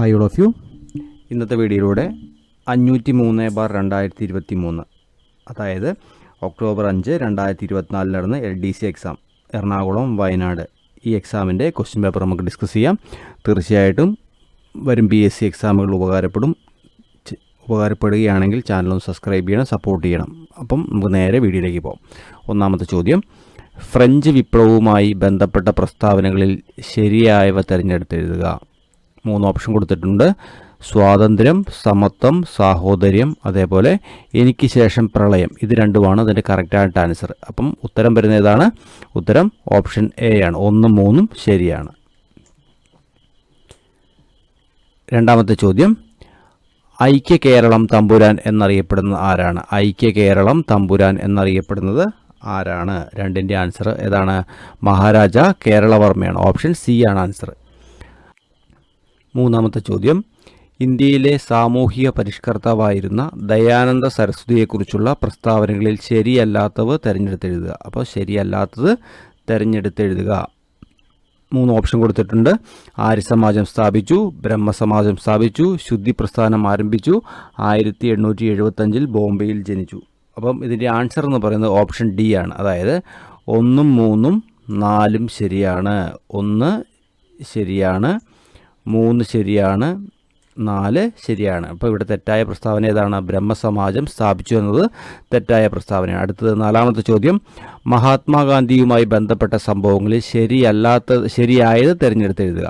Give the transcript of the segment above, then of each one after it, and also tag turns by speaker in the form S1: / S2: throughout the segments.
S1: Hi all of U. ഇന്നത്തെ വീഡിയോയിലൂടെ 503/2023 അതായത് ഒക്ടോബർ 5, 2024 നടന്ന LDC എക്സാം എറണാകുളം, വയനാട് ഈ എക്സാമിൻ്റെ ക്വസ്റ്റ്യൻ പേപ്പർ നമുക്ക് ഡിസ്കസ് ചെയ്യാം. തീർച്ചയായിട്ടും വരും PSC എക്സാമുകൾ ഉപകാരപ്പെടുകയാണെങ്കിൽ ചാനലൊന്ന് സബ്സ്ക്രൈബ് ചെയ്യണം, സപ്പോർട്ട് ചെയ്യണം. അപ്പം നമുക്ക് നേരെ വീഡിയോയിലേക്ക് പോകാം. ഒന്നാമത്തെ ചോദ്യം, ഫ്രഞ്ച് വിപ്ലവവുമായി ബന്ധപ്പെട്ട പ്രസ്താവനകളിൽ ശരിയായവ തിരഞ്ഞെടുത്തെഴുതുക. 3 ഓപ്ഷൻ കൊടുത്തിട്ടുണ്ട്. സ്വാതന്ത്ര്യം, സമത്വം, സാഹോദര്യം, അതേപോലെ എനിക്ക് ശേഷം പ്രളയം. ഇത് രണ്ടുമാണ് അതിൻ്റെ കറക്റ്റായിട്ട് ആൻസർ. അപ്പം ഉത്തരം വരുന്ന ഏതാണ്? ഉത്തരം ഓപ്ഷൻ എ ആണ്. 1, 3 ശരിയാണ്. രണ്ടാമത്തെ ചോദ്യം, ഐക്യ കേരളം തമ്പുരാൻ എന്നറിയപ്പെടുന്നത് ആരാണ്? ഐക്യ കേരളം തമ്പുരാൻ എന്നറിയപ്പെടുന്നത് ആരാണ്? രണ്ടിൻ്റെ ആൻസർ ഏതാണ്? മഹാരാജ കേരളവർമ്മയാണ്. ഓപ്ഷൻ സി ആണ് ആൻസർ. മൂന്നാമത്തെ ചോദ്യം, ഇന്ത്യയിലെ സാമൂഹിക പരിഷ്കർത്താവായിരുന്ന ദയാനന്ദ സരസ്വതിയെക്കുറിച്ചുള്ള പ്രസ്താവനകളിൽ ശരിയല്ലാത്തവ തിരഞ്ഞെടുത്തെഴുതുക. അപ്പോൾ ശരിയല്ലാത്തത് തിരഞ്ഞെടുത്തെഴുതുക. 3 ഓപ്ഷൻ കൊടുത്തിട്ടുണ്ട്. ആര്യസമാജം സ്ഥാപിച്ചു, ബ്രഹ്മസമാജം സ്ഥാപിച്ചു, ശുദ്ധി പ്രസ്ഥാനം ആരംഭിച്ചു, 1875 ബോംബെയിൽ ജനിച്ചു. അപ്പം ഇതിൻ്റെ ആൻസർ എന്ന് പറയുന്നത് ഓപ്ഷൻ ഡി ആണ്. അതായത് 1, 3, 4 ശരിയാണ്. 1 ശരിയാണ്, 3 ശരിയാണ്, 4 ശരിയാണ്. അപ്പോൾ ഇവിടെ തെറ്റായ പ്രസ്താവന ഏതാണ്? ബ്രഹ്മസമാജം സ്ഥാപിച്ചു എന്നത് തെറ്റായ പ്രസ്താവനയാണ്. അടുത്തത് 4ാമത്തെ ചോദ്യം, മഹാത്മാഗാന്ധിയുമായി ബന്ധപ്പെട്ട സംഭവങ്ങളിൽ ശരിയായത് തിരഞ്ഞെടുത്തെഴുതുക.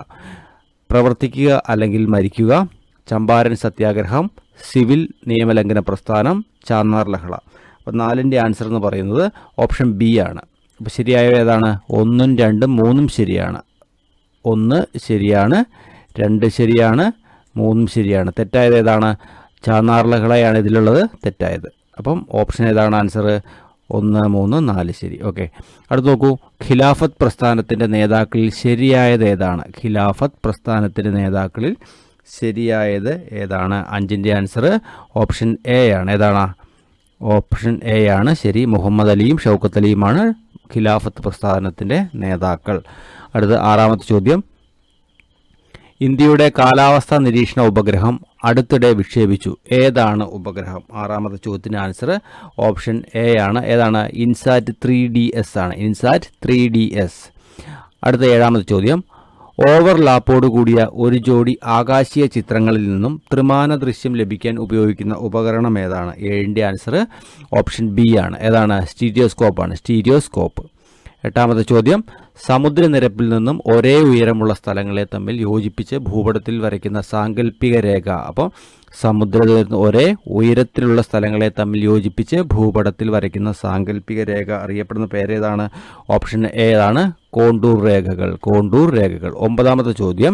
S1: പ്രവർത്തിക്കുക അല്ലെങ്കിൽ മരിക്കുക, ചമ്പാരൻ സത്യാഗ്രഹം, സിവിൽ നിയമലംഘന പ്രസ്ഥാനം, ചാന്നാർ ലഹള. അപ്പോൾ 4ൻ്റെ ആൻസർ എന്ന് പറയുന്നത് ഓപ്ഷൻ ബി ആണ്. അപ്പോൾ ശരിയായ ഏതാണ്? 1, 2, 3 ശരിയാണ്. 1 ശരിയാണ്, 2 ശരിയാണ്, 3 ശരിയാണ്. തെറ്റായത് ഏതാണ്? ചാന്നാർ ലഹളയാണ് ഇതിലുള്ളത് തെറ്റായത്. അപ്പം ഓപ്ഷൻ ഏതാണ് ആൻസർ? 1, 3, 4 ശരി. ഓക്കെ, അടുത്ത് നോക്കൂ. ഖിലാഫത്ത് പ്രസ്ഥാനത്തിൻ്റെ നേതാക്കളിൽ ശരിയായത് ഏതാണ്? ഖിലാഫത്ത് പ്രസ്ഥാനത്തിൻ്റെ നേതാക്കളിൽ ശരിയായത് ഏതാണ്? 5ൻ്റെ ആൻസർ ഓപ്ഷൻ എ ആണ്. ഏതാണ്? ഓപ്ഷൻ എ ആണ് ശരി. മുഹമ്മദ് അലിയും ഷൗക്കത്ത് അലിയുമാണ് ഖിലാഫത്ത് പ്രസ്ഥാനത്തിൻ്റെ നേതാക്കൾ. അടുത്ത 6ാമത്തെ ചോദ്യം, ഇന്ത്യയുടെ കാലാവസ്ഥാ നിരീക്ഷണ ഉപഗ്രഹം അടുത്തിടെ വിക്ഷേപിച്ചു. ഏതാണ് ഉപഗ്രഹം? 6ാമത്തെ ചോദ്യത്തിൻ്റെ ആൻസർ ഓപ്ഷൻ എ ആണ്. ഏതാണ്? ഇൻസാറ്റ് 3DS ആണ്. ഇൻസാറ്റ് 3DS. അടുത്ത 7ാമത്തെ ചോദ്യം, ഓവർലാപ്പോട് കൂടിയ ഒരു ജോഡി ആകാശീയ ചിത്രങ്ങളിൽ നിന്നും ത്രിമാന ദൃശ്യം ലഭിക്കാൻ ഉപയോഗിക്കുന്ന ഉപകരണം ഏതാണ്? 7ൻ്റെ ആൻസർ ഓപ്ഷൻ ബി ആണ്. ഏതാണ്? സ്റ്റീരിയോസ്കോപ്പ് ആണ്. സ്റ്റീരിയോസ്കോപ്പ്. 8ാമത്തെ ചോദ്യം, സമുദ്രനിരപ്പിൽ നിന്നും ഒരേ ഉയരമുള്ള സ്ഥലങ്ങളെ തമ്മിൽ യോജിപ്പിച്ച് ഭൂപടത്തിൽ വരയ്ക്കുന്ന സാങ്കല്പിക രേഖ. അപ്പോൾ സമുദ്രത്തിൽ ഒരേ ഉയരത്തിലുള്ള സ്ഥലങ്ങളെ തമ്മിൽ യോജിപ്പിച്ച് ഭൂപടത്തിൽ വരയ്ക്കുന്ന സാങ്കല്പിക രേഖ അറിയപ്പെടുന്ന പേരേതാണ്? ഓപ്ഷൻ എ ആണ്. കോണ്ടൂർ രേഖകൾ. കോണ്ടൂർ രേഖകൾ. 9ാമത്തെ ചോദ്യം,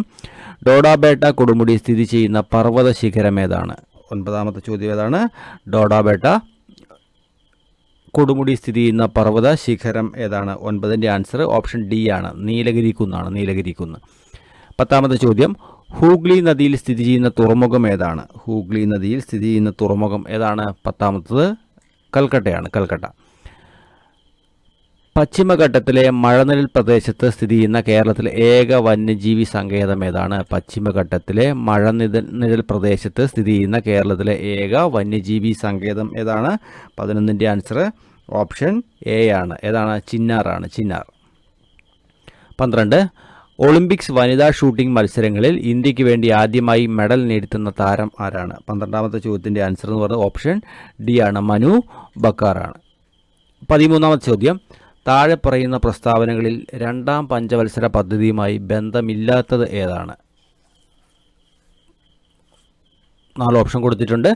S1: ഡോഡാബേട്ട കൊടുമുടി സ്ഥിതി ചെയ്യുന്ന പർവ്വത ശിഖരം ഏതാണ്? 9ാമത്തെ ചോദ്യം ഏതാണ്? ഡോഡാബേട്ട കൊടുമുടി സ്ഥിതി ചെയ്യുന്ന പർവ്വത ശിഖരം ഏതാണ്? 9ൻ്റെ ആൻസർ ഓപ്ഷൻ ഡി ആണ്. നീലഗിരി കുന്നാണ്. നീലഗിരി കുന്ന്. 10ാമത്തെ ചോദ്യം, ഹൂഗ്ലി നദിയിൽ സ്ഥിതി ചെയ്യുന്ന തുറമുഖം ഏതാണ്? ഹൂഗ്ലി നദിയിൽ സ്ഥിതി ചെയ്യുന്ന തുറമുഖം ഏതാണ്? 10ാമത്തത് കൽക്കട്ടയാണ്. കൽക്കട്ട. പശ്ചിമഘട്ടത്തിലെ മഴനിഴൽ പ്രദേശത്ത് സ്ഥിതി ചെയ്യുന്ന കേരളത്തിലെ ഏക വന്യജീവി സങ്കേതം ഏതാണ്? പശ്ചിമഘട്ടത്തിലെ മഴനിഴൽ പ്രദേശത്ത് സ്ഥിതി ചെയ്യുന്ന കേരളത്തിലെ ഏക വന്യജീവി സങ്കേതം ഏതാണ്? 11ൻ്റെ ആൻസർ ഓപ്ഷൻ എ ആണ്. ഏതാണ്? ചിന്നാറാണ്. ചിന്നാർ. 12, ഒളിമ്പിക്സ് വനിതാ ഷൂട്ടിംഗ് മത്സരങ്ങളിൽ ഇന്ത്യക്ക് വേണ്ടി ആദ്യമായി മെഡൽ നേടിത്തുന്ന താരം ആരാണ്? 12ാമത്തെ ചോദ്യത്തിൻ്റെ ആൻസർ എന്ന് പറയുന്നത് ഓപ്ഷൻ ഡി ആണ്. മനു ബക്കാറാണ്. 13ാമത്തെ ചോദ്യം, താഴെ പറയുന്ന പ്രസ്താവനകളിൽ 2ാം പഞ്ചവത്സര പദ്ധതിയുമായി ബന്ധമില്ലാത്തത് ഏതാണ്? 4 ഓപ്ഷൻ കൊടുത്തിട്ടുണ്ട്.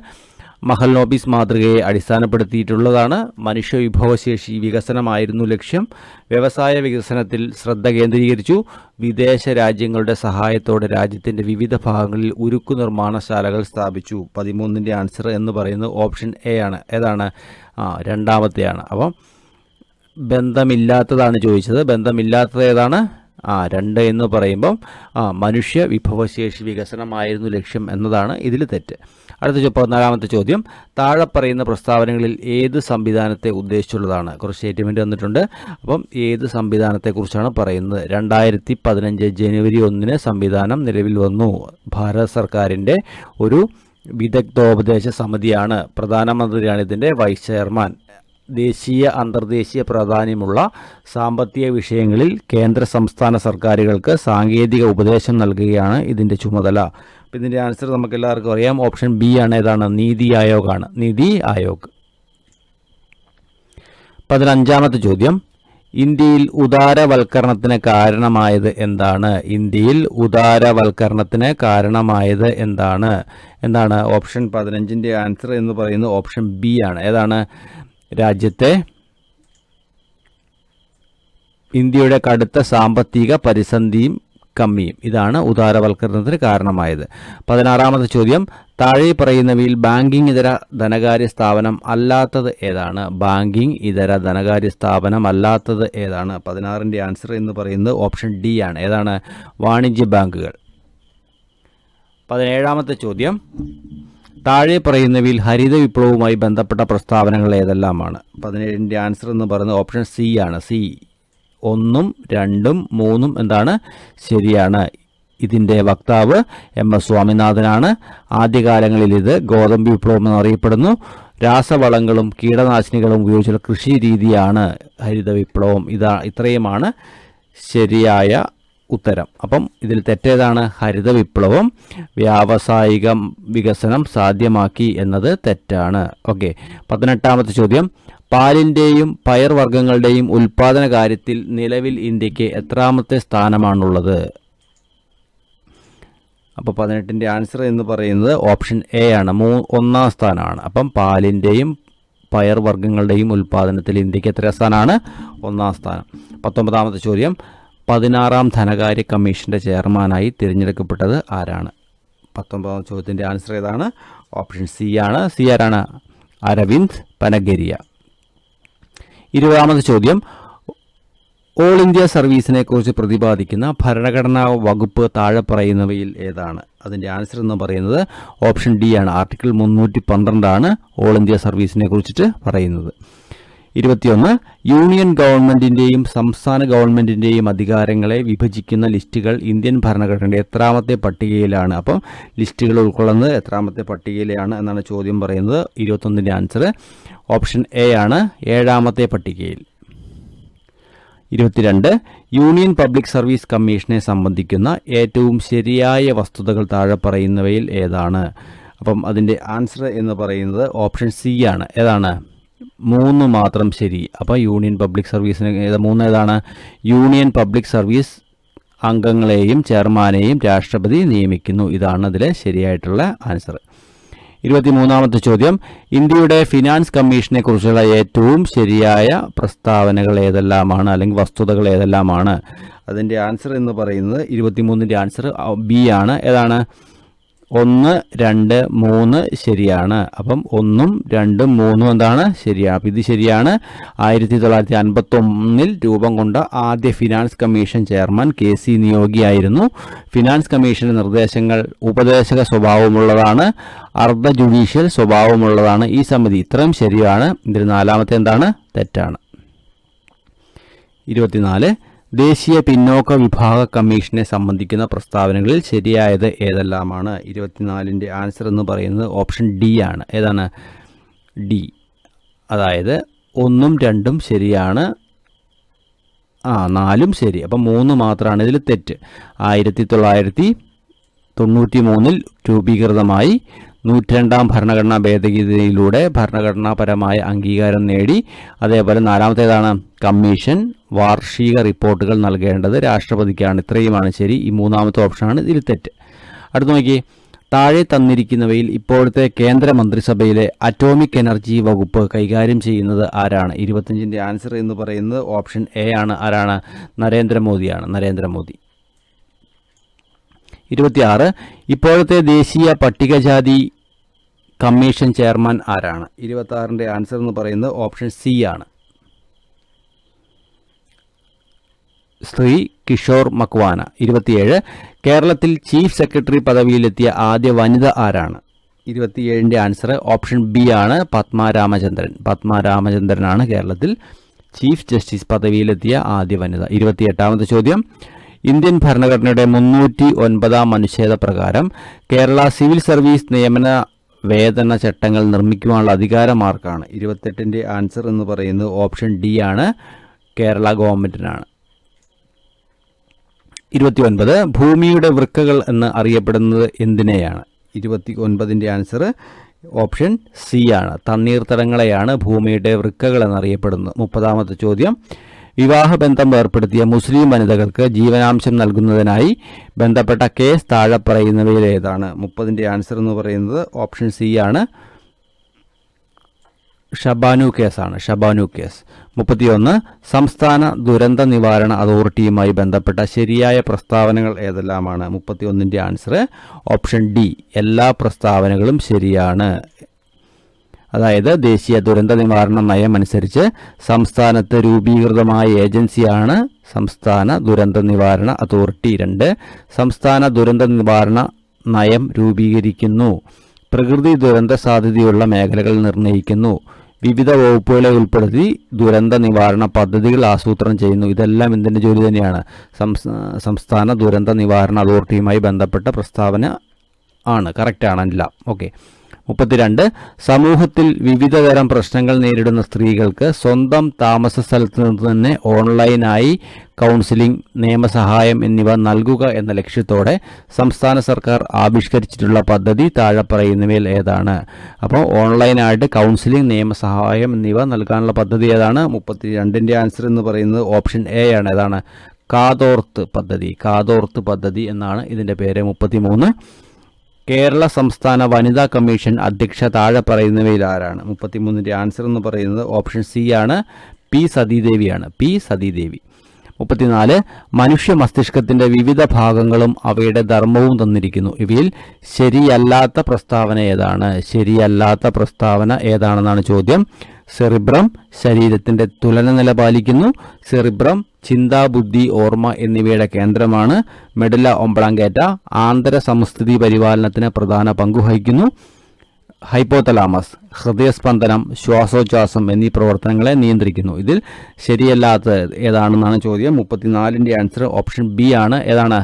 S1: മഹൽനോബിസ് മാതൃകയെ അടിസ്ഥാനപ്പെടുത്തിയിട്ടുള്ളതാണ്. മനുഷ്യവിഭവശേഷി വികസനമായിരുന്നു ലക്ഷ്യം. വ്യവസായ വികസനത്തിൽ ശ്രദ്ധ കേന്ദ്രീകരിച്ചു. വിദേശ രാജ്യങ്ങളുടെ സഹായത്തോടെ രാജ്യത്തിൻ്റെ വിവിധ ഭാഗങ്ങളിൽ ഉരുക്കു നിർമ്മാണശാലകൾ സ്ഥാപിച്ചു. 13ൻ്റെ ആൻസർ എന്ന് പറയുന്നത് ഓപ്ഷൻ എ ആണ്. ഏതാണ്? 2ാമത്തെയാണ്. അപ്പം ബന്ധമില്ലാത്തതാണ് ചോദിച്ചത്. ബന്ധമില്ലാത്തത് ഏതാണ്? 2 എന്ന് പറയുമ്പം മനുഷ്യ വിഭവശേഷി വികസനമായിരുന്നു ലക്ഷ്യം എന്നതാണ് ഇതിൽ തെറ്റ്. അടുത്ത 14ാമത്തെ ചോദ്യം, താഴെ പറയുന്ന പ്രസ്താവനകളിൽ ഏത് സംവിധാനത്തെ ഉദ്ദേശിച്ചുള്ളതാണ്? കുറച്ച് സ്റ്റേറ്റ്മെൻറ്റ് തന്നിട്ടുണ്ട്. അപ്പം ഏത് സംവിധാനത്തെക്കുറിച്ചാണ് പറയുന്നത്? 2015 ജനുവരി 1 സംവിധാനം നിലവിൽ വന്നു. ഭാരത സർക്കാരിൻ്റെ ഒരു വിദഗ്ധോപദേശ സമിതിയാണ്. പ്രധാനമന്ത്രിയാണ് ഇതിൻ്റെ വൈസ് ചെയർമാൻ. ദേശീയ അന്തർദേശീയ പ്രാധാന്യമുള്ള സാമ്പത്തിക വിഷയങ്ങളിൽ കേന്ദ്ര സംസ്ഥാന സർക്കാരുകൾക്ക് സാങ്കേതിക ഉപദേശം നൽകുകയാണ് ഇതിൻ്റെ ചുമതല. അപ്പം ഇതിൻ്റെ ആൻസർ നമുക്ക് എല്ലാവർക്കും അറിയാം. ഓപ്ഷൻ ബി ആണ്. ഏതാണ്? നീതി ആയോഗ്. നീതി ആയോഗ്. 15ാമത്തെ ചോദ്യം, ഇന്ത്യയിൽ ഉദാരവൽക്കരണത്തിന് കാരണമായത് എന്താണ്? ഇന്ത്യയിൽ ഉദാരവൽക്കരണത്തിന് കാരണമായത് എന്താണ്? ഓപ്ഷൻ 15ൻ്റെ ആൻസർ എന്ന് പറയുന്നത് ഓപ്ഷൻ ബി ആണ്. ഏതാണ്? രാജ്യത്തെ ഇന്ത്യയുടെ കടുത്ത സാമ്പത്തിക പരിസന്ധിയും കമ്മിയും. ഇതാണ് ഉദാരവൽക്കരണത്തിന് കാരണമായത്. 16ാമത്തെ ചോദ്യം, താഴെ പറയുന്നവയിൽ ബാങ്കിംഗ് ഇതര ധനകാര്യ സ്ഥാപനം അല്ലാത്തത് ഏതാണ്? ബാങ്കിംഗ് ഇതര ധനകാര്യ സ്ഥാപനം അല്ലാത്തത് ഏതാണ്? 16ൻ്റെ ആൻസർ എന്ന് പറയുന്നത് ഓപ്ഷൻ ഡി ആണ്. ഏതാണ്? വാണിജ്യ ബാങ്കുകൾ. 17ാമത്തെ ചോദ്യം, താഴെ പറയുന്നവയിൽ ഹരിത വിപ്ലവവുമായി ബന്ധപ്പെട്ട പ്രസ്താവനകൾ ഏതെല്ലാമാണ്? 17ൻ്റെ ആൻസർ എന്ന് പറയുന്നത് ഓപ്ഷൻ സി ആണ്. സി 1, 2, 3 എന്താണ്? ശരിയാണ്. ഇതിൻ്റെ വക്താവ് MS സ്വാമിനാഥനാണ്. ആദ്യകാലങ്ങളിൽ ഇത് ഗോതമ്പ് വിപ്ലവം എന്നറിയപ്പെടുന്നു. രാസവളങ്ങളും കീടനാശിനികളും ഉപയോഗിച്ചുള്ള കൃഷി രീതിയാണ് ഹരിത വിപ്ലവം. ഇത്രയുമാണ് ശരിയായ ഉത്തരം. അപ്പം ഇതിൽ തെറ്റേതാണ്? ഹരിത വിപ്ലവം വ്യാവസായിക വികസനം സാധ്യമാക്കി എന്നത് തെറ്റാണ്. ഓക്കെ. 18ാമത്തെ ചോദ്യം, പാലിൻ്റെയും പയർവർഗ്ഗങ്ങളുടെയും ഉൽപ്പാദന കാര്യത്തിൽ നിലവിൽ ഇന്ത്യക്ക് എത്രാമത്തെ സ്ഥാനമാണുള്ളത്? അപ്പോൾ 18ൻ്റെ ആൻസർ എന്ന് പറയുന്നത് ഓപ്ഷൻ എ ആണ്. 1ാം സ്ഥാനമാണ്. അപ്പം പാലിൻ്റെയും പയർവർഗ്ഗങ്ങളുടെയും ഉൽപ്പാദനത്തിൽ ഇന്ത്യക്ക് എത്ര സ്ഥാനമാണ്? 1ാം സ്ഥാനം. 19ാമത്തെ ചോദ്യം, 16ാം ധനകാര്യ കമ്മീഷൻ്റെ ചെയർമാനായി തിരഞ്ഞെടുക്കപ്പെട്ടത് ആരാണ്? 19ാം ചോദ്യത്തിൻ്റെ ആൻസർ ഏതാണ്? ഓപ്ഷൻ സി ആണ്. സി ആരാണ്? അരവിന്ദ് പനഗരിയ. 20ാമത്തെ ചോദ്യം, ഓൾ ഇന്ത്യ സർവീസിനെ കുറിച്ച് പ്രതിപാദിക്കുന്ന ഭരണഘടനാ വകുപ്പ് താഴെ പറയുന്നവയിൽ ഏതാണ്? അതിൻ്റെ ആൻസർ എന്ന് പറയുന്നത് ഓപ്ഷൻ ഡി ആണ്. ആർട്ടിക്കിൾ 312 ആണ് ഓൾ ഇന്ത്യ സർവീസിനെ കുറിച്ചിട്ട് പറയുന്നത്. 21, യൂണിയൻ ഗവൺമെൻറ്റിൻ്റെയും സംസ്ഥാന ഗവൺമെൻറ്റിൻ്റെയും അധികാരങ്ങളെ വിഭജിക്കുന്ന ലിസ്റ്റുകൾ ഇന്ത്യൻ ഭരണഘടനയുടെ എത്രാമത്തെ പട്ടികയിലാണ്? അപ്പം ലിസ്റ്റുകൾ ഉൾക്കൊള്ളുന്നത് എത്രാമത്തെ പട്ടികയിലാണ് എന്നാണ് ചോദ്യം പറയുന്നത്. 21ൻ്റെ ആൻസർ ഓപ്ഷൻ എ ആണ്. 7ാമത്തെ പട്ടികയിൽ. 22, യൂണിയൻ പബ്ലിക് സർവീസ് കമ്മീഷനെ സംബന്ധിക്കുന്ന ഏറ്റവും ശരിയായ വസ്തുതകൾ താഴെ പറയുന്നവയിൽ ഏതാണ്? അപ്പം അതിൻ്റെ ആൻസർ എന്ന് പറയുന്നത് ഓപ്ഷൻ സി ആണ്. ഏതാണ്? 3 മാത്രം ശരി. അപ്പോൾ യൂണിയൻ പബ്ലിക് സർവീസിന് 3 ഏതാണ്? യൂണിയൻ പബ്ലിക് സർവീസ് അംഗങ്ങളെയും ചെയർമാനെയും രാഷ്ട്രപതി നിയമിക്കുന്നു. ഇതാണ് അതിലെ ശരിയായിട്ടുള്ള ആൻസർ. 23ാമത്തെ ചോദ്യം, ഇന്ത്യയുടെ ഫിനാൻസ് കമ്മീഷനെ കുറിച്ചുള്ള ഏറ്റവും ശരിയായ പ്രസ്താവനകൾ ഏതെല്ലാമാണ്? അല്ലെങ്കിൽ വസ്തുതകൾ ഏതെല്ലാമാണ്? അതിൻ്റെ ആൻസർ എന്ന് പറയുന്നത് 23ൻ്റെ ആൻസർ ബി ആണ്. ഏതാണ്? 1, 2, 3 ശരിയാണ്. അപ്പം 1, 2, 3 എന്താണ്? ശരിയാണ്. അപ്പം ഇത് ശരിയാണ്. 1951 രൂപം കൊണ്ട ആദ്യ finance commission chairman KC Niyogi ആയിരുന്നു. ഫിനാൻസ് കമ്മീഷന്റെ നിർദ്ദേശങ്ങൾ ഉപദേശക സ്വഭാവമുള്ളതാണ്, അർദ്ധ ജുഡീഷ്യൽ സ്വഭാവമുള്ളതാണ് ഈ സമിതി. ഇത്രയും ശരിയാണ്. ഇതിൽ 4ാമത്തെ എന്താണ്? തെറ്റാണ്. 24, ദേശീയ പിന്നോക്ക വിഭാഗ കമ്മീഷനെ സംബന്ധിക്കുന്ന പ്രസ്താവനകളിൽ ശരിയായത് ഏതെല്ലാമാണ്? 24ൻ്റെ ആൻസർ എന്ന് പറയുന്നത് ഓപ്ഷൻ ഡി ആണ്. ഏതാണ്? ഡി. അതായത് 1ഉം 2ഉം ശരിയാണ്. 4ഉം ശരി. അപ്പം 3 മാത്രമാണ് ഇതിൽ തെറ്റ്. 1993 രൂപീകൃതമായി 102ാം ഭരണഘടനാ ഭേദഗതിയിലൂടെ ഭരണഘടനാപരമായ അംഗീകാരം നേടി. അതേപോലെ 4ാമത്തേതാണ്? കമ്മീഷൻ വാർഷിക റിപ്പോർട്ടുകൾ നൽകേണ്ടത് രാഷ്ട്രപതിക്കാണ്. ഇത്രയുമാണ് ശരി. ഈ 3ാമത്തെ ഓപ്ഷനാണ് ഇതിൽ തെറ്റ്. അടുത്ത് നോക്കി, താഴെ തന്നിരിക്കുന്നവയിൽ ഇപ്പോഴത്തെ കേന്ദ്ര മന്ത്രിസഭയിലെ അറ്റോമിക് എനർജി വകുപ്പ് കൈകാര്യം ചെയ്യുന്നത് ആരാണ്? 25ൻ്റെ ആൻസർ എന്ന് പറയുന്നത് ഓപ്ഷൻ എ ആണ്. ആരാണ്? നരേന്ദ്രമോദിയാണ്. നരേന്ദ്രമോദി. 26, ഇപ്പോഴത്തെ ദേശീയ പട്ടികജാതി കമ്മീഷൻ ചെയർമാൻ ആരാണ്? 26ൻ്റെ ആൻസർ എന്ന് പറയുന്നത് ഓപ്ഷൻ സി ആണ്. ശ്രീ കിഷോർ മക്വാന. 27 കേരളത്തിൽ ചീഫ് സെക്രട്ടറി പദവിയിലെത്തിയ ആദ്യ വനിത ആരാണ്? 27ന്റെ ആൻസർ ഓപ്ഷൻ ബി ആണ്, പത്മ രാമചന്ദ്രൻ. പത്മ രാമചന്ദ്രനാണ് കേരളത്തിൽ ചീഫ് ജസ്റ്റിസ് പദവിയിലെത്തിയ ആദ്യ വനിത. 28ാമത്തെ ചോദ്യം, ഇന്ത്യൻ ഭരണഘടനയുടെ 309 അനുച്ഛേദ പ്രകാരം കേരള സിവിൽ സർവീസ് നിയമന വേതന ചട്ടങ്ങൾ നിർമ്മിക്കുവാനുള്ള അധികാരം ആർക്കാണ്? 28ന്റെ ആൻസർ എന്ന് പറയുന്നത് ഓപ്ഷൻ ഡി ആണ്, കേരള ഗവൺമെന്റിനാണ്. 29 ഭൂമിയുടെ വൃക്കകൾ എന്ന് അറിയപ്പെടുന്നത് എന്തിനെയാണ്? 29ന്റെ ആൻസർ ഓപ്ഷൻ സി ആണ്, തണ്ണീർത്തടങ്ങളെയാണ് ഭൂമിയുടെ വൃക്കകൾ എന്നറിയപ്പെടുന്നത്. 30ാമത്തെ ചോദ്യം, വിവാഹബന്ധം ഏർപ്പെടുത്തിയ മുസ്ലിം വനിതകൾക്ക് ജീവനാംശം നൽകുന്നതിനായി ബന്ധപ്പെട്ട കേസ് താഴെ പറയുന്നവയിൽ ഏതാണ്? 30ന്റെ ആൻസർ എന്ന് പറയുന്നത് ഓപ്ഷൻ സി ആണ്, ഷബാനു കേസാണ്, ഷബാനു കേസ്. 31 സംസ്ഥാന ദുരന്ത നിവാരണ അതോറിറ്റിയുമായി ബന്ധപ്പെട്ട ശരിയായ പ്രസ്താവനകൾ ഏതെല്ലാമാണ്? 31ന്റെ ആൻസർ ഓപ്ഷൻ ഡി, എല്ലാ പ്രസ്താവനകളും ശരിയാണ്. അതായത് ദേശീയ ദുരന്ത നിവാരണ നയം അനുസരിച്ച് സംസ്ഥാനത്ത് രൂപീകൃതമായ ഏജൻസിയാണ് സംസ്ഥാന ദുരന്ത നിവാരണ അതോറിറ്റി. 2 സംസ്ഥാന ദുരന്ത നിവാരണ നയം രൂപീകരിക്കുന്നു, പ്രകൃതി ദുരന്ത സാധ്യതയുള്ള മേഖലകൾ നിർണ്ണയിക്കുന്നു, വിവിധ വകുപ്പുകളെ ഉൾപ്പെടുത്തി ദുരന്ത നിവാരണ പദ്ധതികൾ ആസൂത്രണം ചെയ്യുന്നു. ഇതെല്ലാം ഇതിൻ്റെ ജോലി തന്നെയാണ്. സംസ്ഥാന ദുരന്ത നിവാരണ അതോറിറ്റിയുമായി ബന്ധപ്പെട്ട പ്രസ്താവന ആണ്, കറക്റ്റാണ് എല്ലാം. ഓക്കെ. 32 സമൂഹത്തിൽ വിവിധ തരം പ്രശ്നങ്ങൾ നേരിടുന്ന സ്ത്രീകൾക്ക് സ്വന്തം താമസ സ്ഥലത്ത് നിന്ന് തന്നെ ഓൺലൈനായി കൗൺസിലിംഗ്, നിയമസഹായം എന്നിവ നൽകുക എന്ന ലക്ഷ്യത്തോടെ സംസ്ഥാന സർക്കാർ ആവിഷ്കരിച്ചിട്ടുള്ള പദ്ധതി താഴെ പറയുന്നവയിൽ ഏതാണ്? അപ്പോൾ ഓൺലൈനായിട്ട് കൗൺസിലിംഗ്, നിയമസഹായം എന്നിവ നൽകാനുള്ള പദ്ധതി ഏതാണ്? 32ന്റെ ആൻസർ എന്ന് പറയുന്നത് ഓപ്ഷൻ എ ആണ്. ഏതാണ്? കാതോർത്ത് പദ്ധതി. കാതോർത്ത് പദ്ധതി എന്നാണ് ഇതിൻ്റെ പേര്. 33 കേരള സംസ്ഥാന വനിതാ കമ്മീഷൻ അധ്യക്ഷ താഴെ പറയുന്നവയിൽ ആരാണ്? 33ന്റെ ആൻസർ എന്ന് പറയുന്നത് ഓപ്ഷൻ സി ആണ്, പി സതീദേവിയാണ്, പി സതീദേവി. 34 മനുഷ്യ മസ്തിഷ്കത്തിൻ്റെ വിവിധ ഭാഗങ്ങളും അവയുടെ ധർമ്മവും തന്നിരിക്കുന്നു. ഇവയിൽ ശരിയല്ലാത്ത പ്രസ്താവന ഏതാണ്? ശരിയല്ലാത്ത പ്രസ്താവന ഏതാണെന്നാണ് ചോദ്യം. സെറിബ്രം ശരീരത്തിൻ്റെ തുലനനില പാലിക്കുന്നു. സെറിബ്രം ചിന്ത, ബുദ്ധി, ഓർമ്മ എന്നിവയുടെ കേന്ദ്രമാണ്. മെഡുല ഒംബ്ലാങ്കേറ്റ ആന്തര സമസ്ഥിതി പരിപാലനത്തിന് പ്രധാന പങ്കുവഹിക്കുന്നു. ഹൈപ്പോതലാമസ് ഹൃദയസ്പന്ദനം, ശ്വാസോച്ഛ്വാസം എന്നീ പ്രവർത്തനങ്ങളെ നിയന്ത്രിക്കുന്നു. ഇതിൽ ശരിയല്ലാത്തത് ഏതാണെന്നാണ് ചോദ്യം. 34ന്റെ ആൻസർ ഓപ്ഷൻ ബി ആണ്. ഏതാണ്?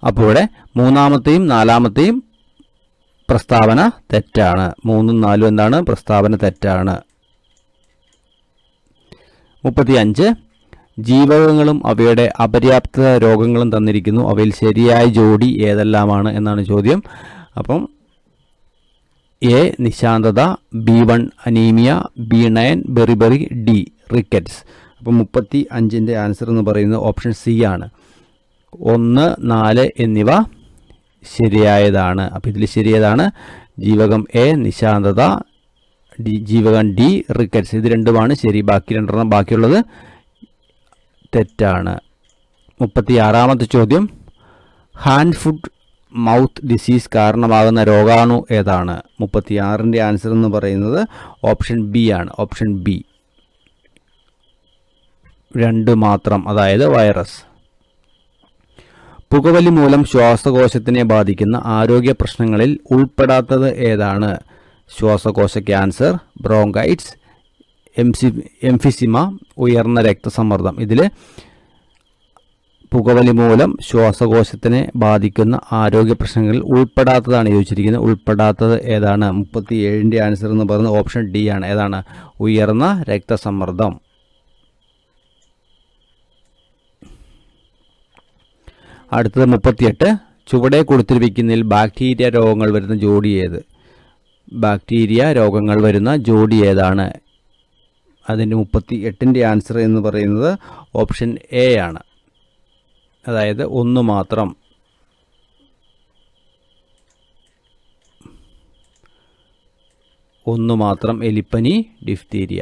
S1: അപ്പോൾ ഇവിടെ 3ാമത്തെയും 4ാമത്തെയും പ്രസ്താവന തെറ്റാണ്. 3ഉം 4ഉം എന്താണ്? പ്രസ്താവന തെറ്റാണ്. 35 ജീവകങ്ങളും അവയുടെ അപര്യാപ്ത രോഗങ്ങളും തന്നിരിക്കുന്നു. അവയിൽ ശരിയായ ജോഡി ഏതെല്ലാമാണ് എന്നാണ് ചോദ്യം. അപ്പം എ നിശാന്തത, B1 anaemia, B9 beriberi, D rickets. അപ്പം 35ന്റെ ആൻസർ എന്ന് പറയുന്നത് ഓപ്ഷൻ സി ആണ്. 1, 4 എന്നിവ ശരിയായതാണ്. അപ്പോൾ ഇതിൽ ശരിയതാണ് ജീവകം എ നിശാന്തത, ജീവകം ഡി റിക്കറ്റ്സ്. ഇത് രണ്ടുമാണ് ശരി. ബാക്കി രണ്ടെണ്ണം, ബാക്കിയുള്ളത് തെറ്റാണ്. 36ാമത്തെ ചോദ്യം, ഹാൻഡ് ഫുഡ് മൗത്ത് ഡിസീസ് കാരണമാകുന്ന രോഗാണു ഏതാണ്? 36ന്റെ ആൻസർ എന്ന് പറയുന്നത് ഓപ്ഷൻ ബി ആണ്. ഓപ്ഷൻ ബി, 2 മാത്രം, അതായത് വൈറസ്. പുകവലി മൂലം ശ്വാസകോശത്തിനെ ബാധിക്കുന്ന ആരോഗ്യ പ്രശ്നങ്ങളിൽ ഉൾപ്പെടാത്തത് ഏതാണ്? ശ്വാസകോശ ക്യാൻസർ, ബ്രോങ്കൈറ്റ്സ്, എംഫിസിമ, ഉയർന്ന രക്തസമ്മർദ്ദം. ഇതിൽ പുകവലി മൂലം ശ്വാസകോശത്തിനെ ബാധിക്കുന്ന ആരോഗ്യ പ്രശ്നങ്ങളിൽ ഉൾപ്പെടാത്തതാണ് ചോദിച്ചിരിക്കുന്നത്. ഉൾപ്പെടാത്തത് ഏതാണ്? 37ന്റെ ആൻസർ എന്ന് പറയുന്നത് ഓപ്ഷൻ ഡി ആണ്. ഏതാണ്? ഉയർന്ന രക്തസമ്മർദ്ദം. അടുത്തത് 38 ചുവടെ കൊടുത്തിരിക്കുന്നതിൽ ബാക്ടീരിയ രോഗങ്ങൾ വരുന്ന ജോഡി ഏത്? ബാക്ടീരിയ രോഗങ്ങൾ വരുന്ന ജോഡി ഏതാണ്? അതിൻ്റെ 38ന്റെ ആൻസർ എന്ന് പറയുന്നത് ഓപ്ഷൻ എ ആണ്. അതായത് 1 മാത്രം. എലിപ്പനി, ഡിഫ്തീരിയ.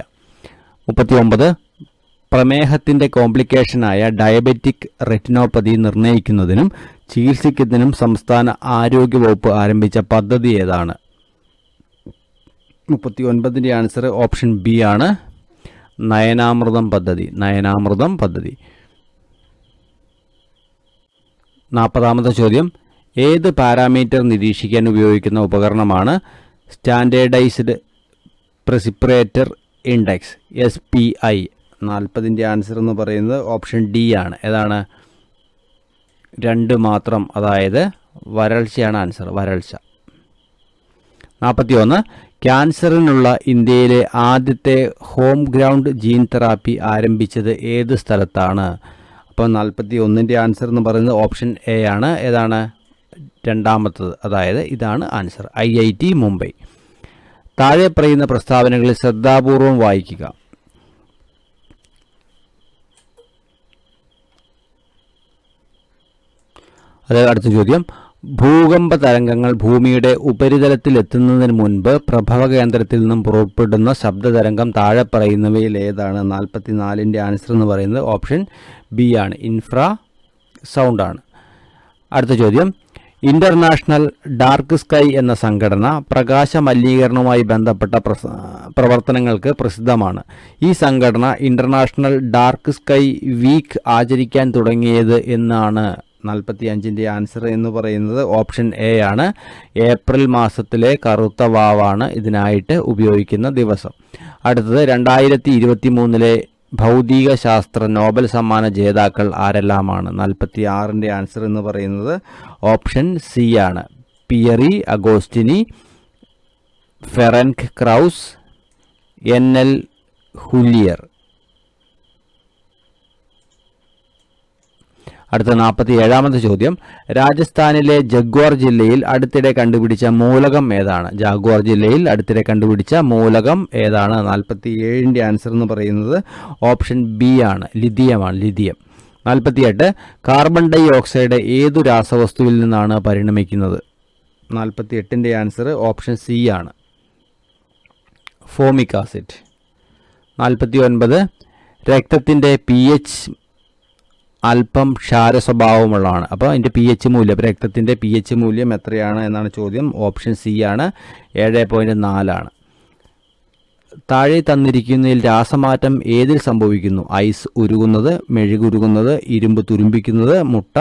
S1: 39 പ്രമേഹത്തിൻ്റെ കോംപ്ലിക്കേഷനായ ഡയബറ്റിക് റെറ്റിനോപ്പതി നിർണ്ണയിക്കുന്നതിനും ചികിത്സിക്കുന്നതിനും സംസ്ഥാന ആരോഗ്യ വകുപ്പ് ആരംഭിച്ച പദ്ധതി ഏതാണ്? 39ൻ്റെ ആൻസർ ഓപ്ഷൻ ബി ആണ്, നയനാമൃതം പദ്ധതി. 40ാമത്തെ ചോദ്യം, ഏത് പാരാമീറ്റർ നിരീക്ഷിക്കാൻ ഉപയോഗിക്കുന്ന ഉപകരണമാണ് സ്റ്റാൻഡേർഡൈസ്ഡ് പ്രസിപ്പറേറ്റർ ഇൻഡെക്സ്, SPI? 40ൻ്റെ ആൻസർ എന്ന് പറയുന്നത് ഓപ്ഷൻ ഡി ആണ്. ഏതാണ്? 2 മാത്രം, അതായത് വരൾച്ചയാണ് ആൻസർ, വരൾച്ച. 41, ക്യാൻസറിനുള്ള ഇന്ത്യയിലെ ആദ്യത്തെ ഹോം ഗ്രൗണ്ട് ജീൻ തെറാപ്പി ആരംഭിച്ചത് ഏത് സ്ഥലത്താണ്? അപ്പോൾ 41ൻ്റെ ആൻസർ എന്ന് പറയുന്നത് ഓപ്ഷൻ എ ആണ്. ഏതാണ്? 2ാമത്തത്, അതായത് ഇതാണ് ആൻസർ, IIT മുംബൈ. താഴെ പറയുന്ന പ്രസ്താവനകളിൽ ശ്രദ്ധാപൂർവം വായിക്കുക. അതായത് അടുത്ത ചോദ്യം, ഭൂകമ്പ തരംഗങ്ങൾ ഭൂമിയുടെ ഉപരിതലത്തിൽ എത്തുന്നതിന് മുൻപ് പ്രഭവ കേന്ദ്രത്തിൽ നിന്നും പുറപ്പെടുന്ന ശബ്ദതരംഗം താഴെ പറയുന്നവയിൽ ഏതാണ്? 44ൻ്റെ ആൻസർ എന്ന് പറയുന്നത് ഓപ്ഷൻ ബി ആണ്, ഇൻഫ്രാ സൗണ്ട് ആണ്. അടുത്ത ചോദ്യം, ഇന്റർനാഷണൽ ഡാർക്ക് സ്കൈ എന്ന സംഘടന പ്രകാശ മലിനീകരണവുമായി ബന്ധപ്പെട്ട പ്രവർത്തനങ്ങൾക്ക് പ്രസിദ്ധമാണ്. ഈ സംഘടന ഇന്റർനാഷണൽ ഡാർക്ക് സ്കൈ വീക്ക് ആചരിക്കാൻ തുടങ്ങിയത് എന്നാണ്? 45ൻ്റെ ആൻസർ എന്ന് പറയുന്നത് ഓപ്ഷൻ എ ആണ്, ഏപ്രിൽ മാസത്തിലെ കറുത്ത വാവാണ് ഇതിനായിട്ട് ഉപയോഗിക്കുന്ന ദിവസം. അടുത്തത്, 2023 ഭൗതിക ശാസ്ത്ര നോബൽ സമ്മാന ജേതാക്കൾ ആരെല്ലാമാണ്? 46ൻ്റെ ആൻസർ എന്ന് പറയുന്നത് ഓപ്ഷൻ സി ആണ്, പിയറി അഗോസ്റ്റിനി, ഫെറൻക് ക്രൗസ്, NL ഹുലിയർ. അടുത്ത 47ാമത്തെ ചോദ്യം, രാജസ്ഥാനിലെ ജഗ്വാർ ജില്ലയിൽ അടുത്തിടെ കണ്ടുപിടിച്ച മൂലകം ഏതാണ്? ജാഗ്വാർ ജില്ലയിൽ അടുത്തിടെ കണ്ടുപിടിച്ച മൂലകം ഏതാണ്? 47ൻ്റെ ആൻസർ എന്ന് പറയുന്നത് ഓപ്ഷൻ ബി ആണ്, ലിഥിയമാണ്, ലിഥിയം. 48, കാർബൺ ഡൈ ഓക്സൈഡ് ഏതു രാസവസ്തുവിൽ നിന്നാണ് പരിണമിക്കുന്നത്? 48ൻ്റെ ആൻസർ ഓപ്ഷൻ സി ആണ്, ഫോമിക് ആസിഡ്. 49, രക്തത്തിൻ്റെ pH അല്പം ക്ഷാര സ്വഭാവമുള്ളതാണ്. അപ്പോൾ അതിൻ്റെ pH മൂല്യം, രക്തത്തിൻ്റെ pH മൂല്യം എത്രയാണ് എന്നാണ് ചോദ്യം. ഓപ്ഷൻ സി ആണ്, 7.4 ആണ്. താഴെ തന്നിരിക്കുന്നതിൽ രാസമാറ്റം ഏതിൽ സംഭവിക്കുന്നു? ഐസ് ഉരുകുന്നത്, മെഴുകുരുകുന്നത്, ഇരുമ്പ് തുരുമ്പിക്കുന്നത്, മുട്ട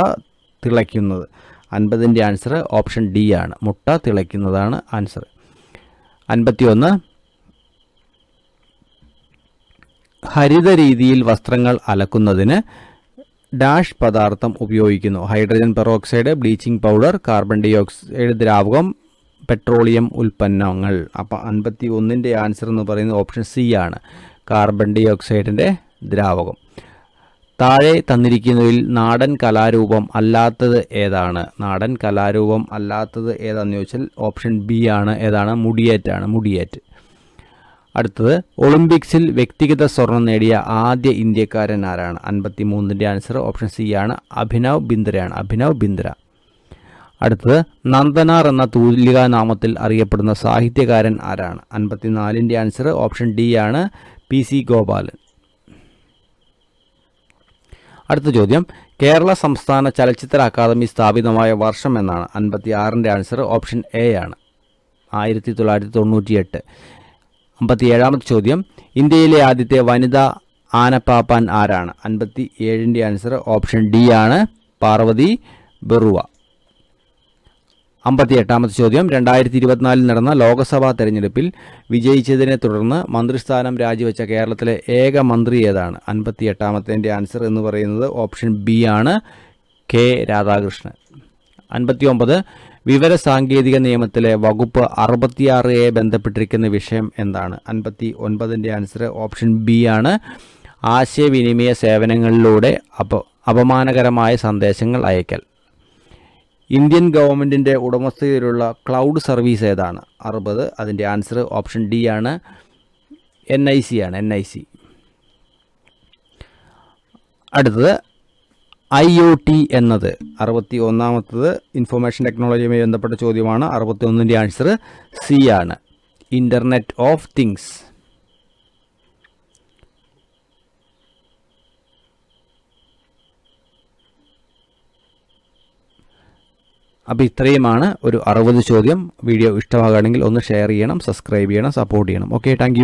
S1: തിളയ്ക്കുന്നത്. 50ൻ്റെ ആൻസർ ഓപ്ഷൻ ഡി ആണ്, മുട്ട തിളയ്ക്കുന്നതാണ് ആൻസർ. 51, ഹരിത രീതിയിൽ വസ്ത്രങ്ങൾ അലക്കുന്നതിന് ഡാഷ് പദാർത്ഥം ഉപയോഗിക്കുന്നു? Hydrogen peroxide, bleaching powder, carbon dioxide ദ്രാവകം, പെട്രോളിയം ഉൽപ്പന്നങ്ങൾ. അപ്പോൾ 51ൻ്റെ ആൻസർ എന്ന് പറയുന്നത് ഓപ്ഷൻ സി ആണ്, കാർബൺ ഡൈ ഓക്സൈഡിൻ്റെ ദ്രാവകം. താഴെ തന്നിരിക്കുന്നതിൽ നാടൻ കലാരൂപം അല്ലാത്തത് ഏതാണ്? നാടൻ കലാരൂപം അല്ലാത്തത് ഏതാണെന്ന് ചോദിച്ചാൽ ഓപ്ഷൻ ബി ആണ്, ഏതാണ്? മുടിയേറ്റാണ്, മുടിയേറ്റ്. അടുത്തത്, ഒളിമ്പിക്സിൽ വ്യക്തിഗത സ്വർണം നേടിയ ആദ്യ ഇന്ത്യക്കാരൻ ആരാണ്? 53ൻ്റെ ആൻസർ ഓപ്ഷൻ സി ആണ്, അഭിനവ് ബിന്ദ്രയാണ്, അഭിനവ് ബിന്ദ്ര. അടുത്തത്, നന്ദനാർ എന്ന തൂലികാ നാമത്തിൽ അറിയപ്പെടുന്ന സാഹിത്യകാരൻ ആരാണ്? 54ൻ്റെ ആൻസർ ഓപ്ഷൻ ഡി ആണ്, PC ഗോപാലൻ. അടുത്ത ചോദ്യം, കേരള സംസ്ഥാന ചലച്ചിത്ര അക്കാദമി സ്ഥാപിതമായ വർഷം എന്നാണ്? 56ൻ്റെ ആൻസർ ഓപ്ഷൻ എ ആണ്, 1998. 57ാമത്തെ ചോദ്യം, ഇന്ത്യയിലെ ആദ്യത്തെ വനിതാ ആനപ്പാപ്പാൻ ആരാണ്? 57ൻ്റെ ആൻസർ ഓപ്ഷൻ ഡി ആണ്, പാർവതി ബറുവ. 58ാമത്തെ ചോദ്യം, 2024 നടന്ന ലോക്സഭാ തെരഞ്ഞെടുപ്പിൽ വിജയിച്ചതിനെ തുടർന്ന് മന്ത്രിസ്ഥാനം രാജിവെച്ച കേരളത്തിലെ ഏക മന്ത്രി ഏതാണ്? 58ാമത്തെ ആൻസർ എന്ന് പറയുന്നത് ഓപ്ഷൻ ബി ആണ്, K രാധാകൃഷ്ണൻ. 59, വിവര സാങ്കേതിക നിയമത്തിലെ വകുപ്പ് 66A ബന്ധപ്പെട്ടിരിക്കുന്ന വിഷയം എന്താണ്? 59ൻ്റെ ആൻസർ ഓപ്ഷൻ ബി ആണ്, ആശയവിനിമയ സേവനങ്ങളിലൂടെ അപമാനകരമായ സന്ദേശങ്ങൾ അയക്കൽ. ഇന്ത്യൻ ഗവൺമെൻറ്റിൻ്റെ ഉടമസ്ഥതയിലുള്ള ക്ലൗഡ് സർവീസ് ഏതാണ്? 60, അതിൻ്റെ ആൻസർ ഓപ്ഷൻ ഡി ആണ്, NIC ആണ്, NIC. അടുത്തത്, IoT എന്നത്? 61ാമത്തത് ഇൻഫർമേഷൻ ടെക്നോളജിയുമായി ബന്ധപ്പെട്ട ചോദ്യമാണ്. 61ൻ്റെ ആൻസർ സി ആണ്, ഇൻ്റർനെറ്റ് ഓഫ് തിങ്സ്. അപ്പോൾ ഇത്രയുമാണ് ഒരു 60 ചോദ്യം. വീഡിയോ ഇഷ്ടമാകുകയാണെങ്കിൽ ഒന്ന് ഷെയർ ചെയ്യണം, സബ്സ്ക്രൈബ് ചെയ്യണം, സപ്പോർട്ട് ചെയ്യണം. Okay, thank